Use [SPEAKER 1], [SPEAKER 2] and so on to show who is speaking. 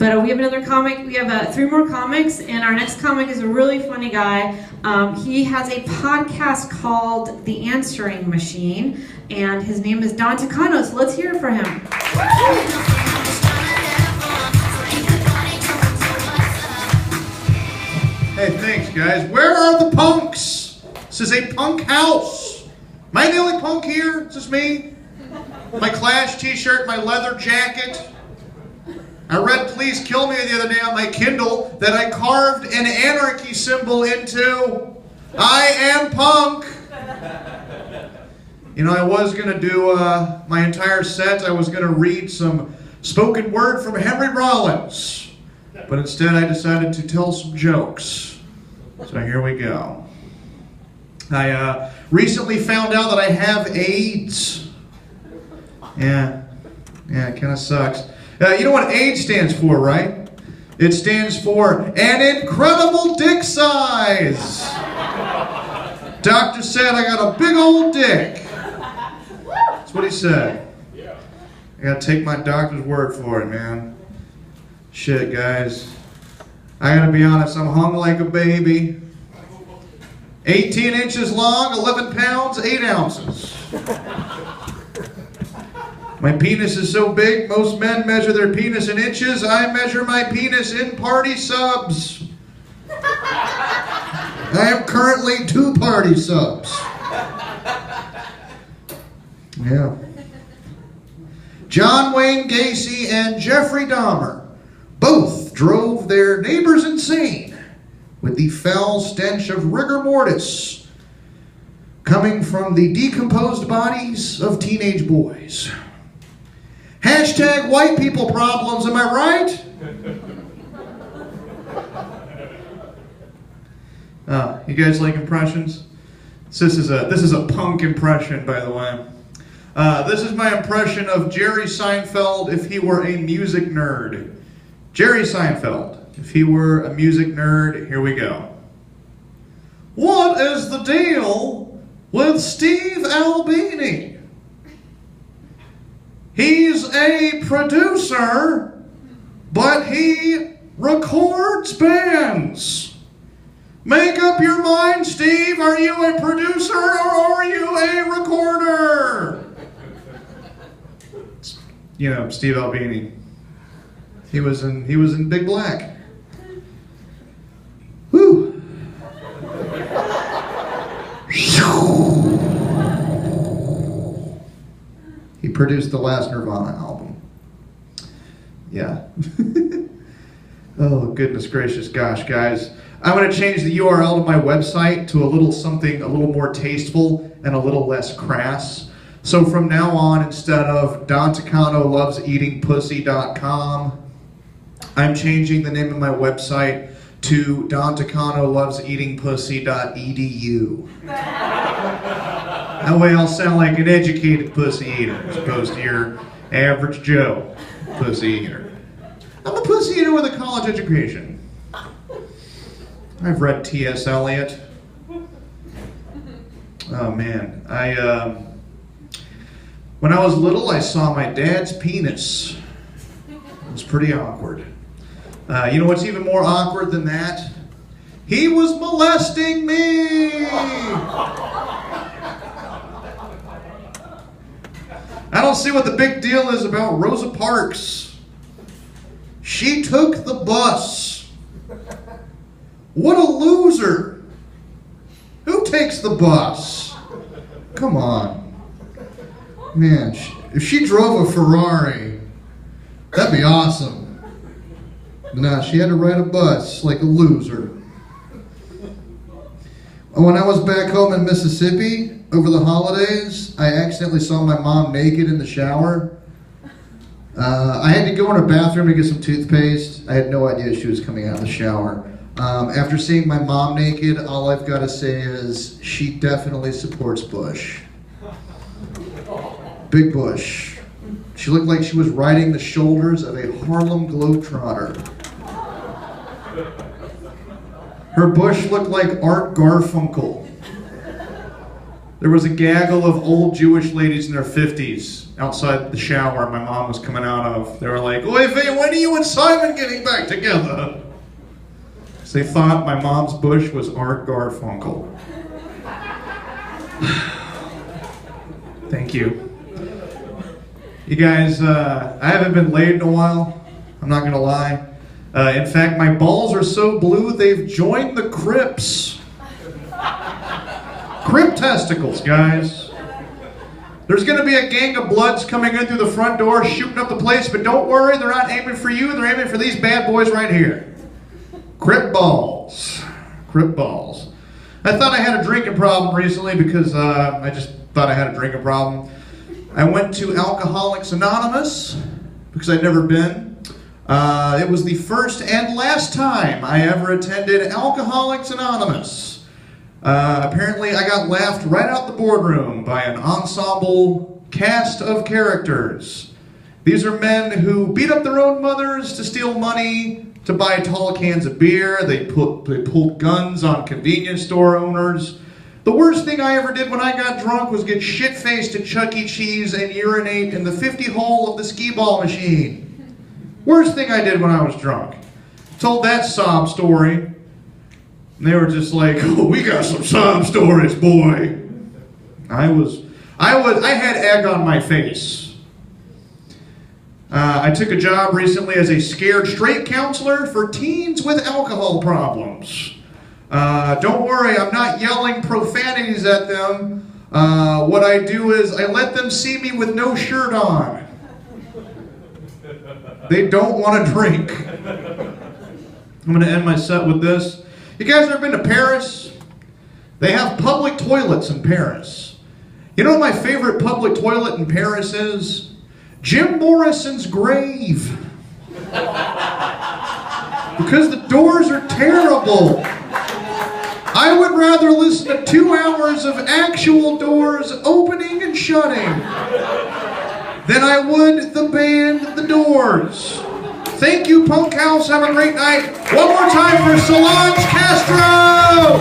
[SPEAKER 1] But we have another comic. We have 3 more comics, and our next comic is a really funny guy. He has a podcast called The Answering Machine, and his name is Takano. So let's hear it for him.
[SPEAKER 2] Hey, thanks, guys. Where are the punks? This is a punk house. Am I the only punk here? Is this me? My Clash t-shirt, my leather jacket. I read Please Kill Me the other day on my Kindle that I carved an anarchy symbol into. I am punk. You know, I was going to do my entire set, I was going to read some spoken word from Henry Rollins. But instead I decided to tell some jokes. So here we go. I recently found out that I have AIDS. Yeah, it kind of sucks. You know what AIDS stands for, right? It stands for an incredible dick size. Doctor said I got a big old dick. That's what he said. I gotta take my doctor's word for it, man. Shit, guys. I gotta be honest, I'm hung like a baby. 18 inches long, 11 pounds, 8 ounces. My penis is so big, most men measure their penis in inches. I measure my penis in party subs. I am currently 2 party subs. Yeah. John Wayne Gacy and Jeffrey Dahmer both drove their neighbors insane with the foul stench of rigor mortis coming from the decomposed bodies of teenage boys. Hashtag white people problems, am I right? You guys like impressions? This is a punk impression, by the way. This is my impression of Jerry Seinfeld if he were a music nerd. Jerry Seinfeld, if he were a music nerd, here we go. What is the deal with Steve Albini? He's a producer, but he records bands. Make up your mind, Steve. Are you a producer or are you a recorder? You know, Steve Albini. He was in Big Black. Whew. He produced the last Nirvana album. Yeah. Oh, goodness gracious, gosh, guys. I'm going to change the URL to my website to a little more tasteful and a little less crass. So from now on, instead of DonTacanoLovesEatingPussy.com, I'm changing the name of my website to DonTacanoLovesEatingPussy.edu. That way I'll sound like an educated pussy eater as opposed to your average Joe pussy eater. I'm a pussy eater with a college education. I've read T.S. Eliot. Oh man, when I was little I saw my dad's penis. It was pretty awkward. You know what's even more awkward than that? He was molesting me! I don't see what the big deal is about Rosa Parks. She took the bus. What a loser. Who takes the bus? Come on. Man, if she drove a Ferrari, that'd be awesome. Nah, she had to ride a bus like a loser. When I was back home in Mississippi over the holidays, I accidentally saw my mom naked in the shower. I had to go in her bathroom to get some toothpaste. I had no idea she was coming out of the shower. After seeing my mom naked, all I've got to say is she definitely supports Bush. Big Bush. She looked like she was riding the shoulders of a Harlem Globetrotter. Her Bush looked like Art Garfunkel. There was a gaggle of old Jewish ladies in their 50s outside the shower my mom was coming out of. They were like, "Oy vey, when are you and Simon getting back together?" So they thought my mom's bush was Art Garfunkel. Thank you. You guys, I haven't been laid in a while. I'm not going to lie. In fact, my balls are so blue, they've joined the Crips. Crip testicles, guys. There's going to be a gang of Bloods coming in through the front door, shooting up the place, but don't worry, they're not aiming for you, they're aiming for these bad boys right here. Crip balls. Crip balls. I thought I had a drinking problem recently because I just thought I had a drinking problem. I went to Alcoholics Anonymous because I'd never been. It was the first and last time I ever attended Alcoholics Anonymous. Apparently I got laughed right out the boardroom by an ensemble cast of characters. These are men who beat up their own mothers to steal money, to buy tall cans of beer. They pulled guns on convenience store owners. The worst thing I ever did when I got drunk was get shit-faced at Chuck E. Cheese and urinate in the 50 hole of the skee-ball machine. Worst thing I did when I was drunk. Told that sob story. And they were just like, "Oh, we got some sob stories, boy." I had egg on my face. I took a job recently as a scared straight counselor for teens with alcohol problems. Don't worry, I'm not yelling profanities at them. What I do is I let them see me with no shirt on. They don't want to drink. I'm going to end my set with this. You guys ever been to Paris? They have public toilets in Paris. You know what my favorite public toilet in Paris is? Jim Morrison's grave. Because the doors are terrible. I would rather listen to 2 hours of actual doors opening and shutting than I would the band The Doors. Thank you, Punk House. Have a great night. One more time for Solange Castro!